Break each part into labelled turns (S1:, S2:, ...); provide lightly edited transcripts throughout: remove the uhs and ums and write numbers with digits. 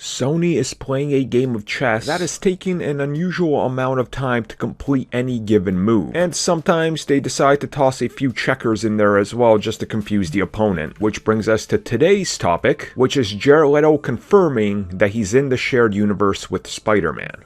S1: Sony is playing a game of chess that is taking an unusual amount of time to complete any given move. And sometimes they decide to toss a few checkers in there as well just to confuse the opponent. Which brings us to today's topic, which is Jared Leto confirming that he's in the shared universe with Spider-Man.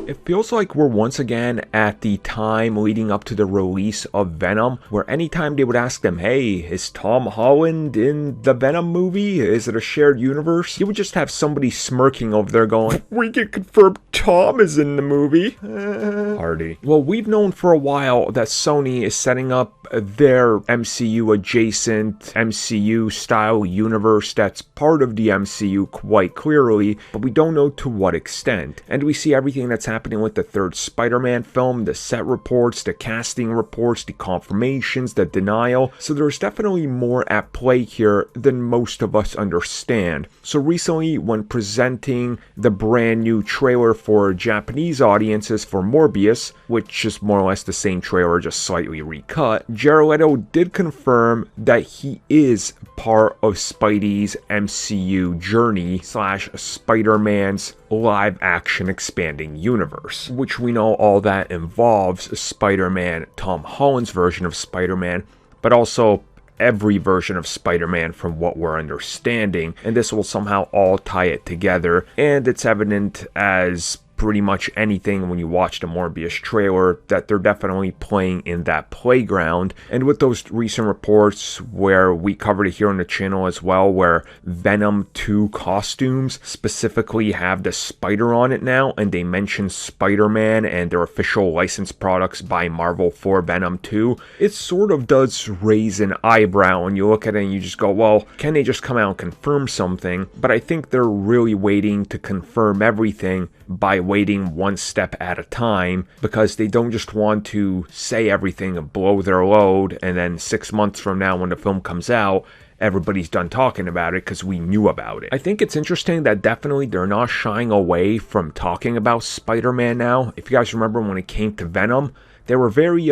S1: It feels like we're once again at the time leading up to the release of Venom, where anytime they would ask them, hey, is Tom Holland in the Venom movie? Is it a shared universe? You would just have somebody smirking over there going, we can confirm Tom is in the movie. Hardy. Well, we've known for a while that Sony is setting up their MCU adjacent MCU style universe that's part of the MCU quite clearly, but we don't know to what extent. And we see everything that's happening with the third Spider-Man film, the set reports, the casting reports, the confirmations, the denial. So there's definitely more at play here than most of us understand. So recently, when presenting the brand new trailer for Japanese audiences for Morbius, which is more or less the same trailer, just slightly recut, Jared Leto did confirm that he is part of Spidey's MCU journey / Spider-Man's live action expanding universe, which we know all that involves Spider-Man, Tom Holland's version of Spider-Man, but also every version of Spider-Man from what we're understanding, and this will somehow all tie it together. And it's evident as pretty much anything when you watch the Morbius trailer that they're definitely playing in that playground. And with those recent reports where we covered it here on the channel as well, where Venom 2 costumes specifically have the spider on it now, and they mention Spider-Man and their official licensed products by Marvel for Venom 2, it sort of does raise an eyebrow when you look at it and you just go, well, can they just come out and confirm something? But I think they're really waiting to confirm everything by waiting one step at a time, because they don't just want to say everything and blow their load, and then 6 months from now when the film comes out, everybody's done talking about it because we knew about it. I think it's interesting that definitely they're not shying away from talking about Spider-Man now. If you guys remember when it came to Venom, they were very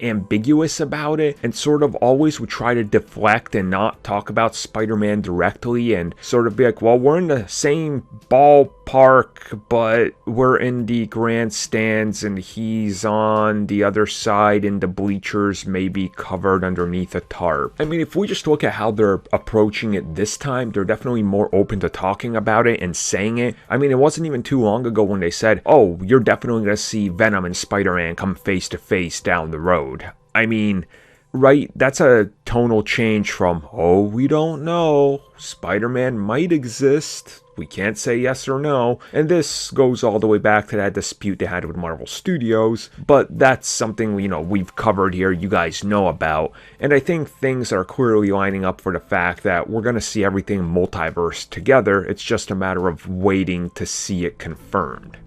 S1: ambiguous about it and sort of always would try to deflect and not talk about Spider-Man directly and sort of be like, well, we're in the same ballpark, but we're in the grandstands and he's on the other side in the bleachers, maybe covered underneath a tarp. I mean, if we just look at how they're approaching it this time, they're definitely more open to talking about it and saying it. I mean, it wasn't even too long ago when they said, oh, you're definitely going to see Venom and Spider-Man come face to face down the road. I mean, right, that's a tonal change from, oh, we don't know, Spider-Man might exist, we can't say yes or no. And this goes all the way back to that dispute they had with Marvel Studios, but that's something we've covered here, you guys know about. And I think things are clearly lining up for the fact that we're going to see everything multiverse together. It's just a matter of waiting to see it confirmed.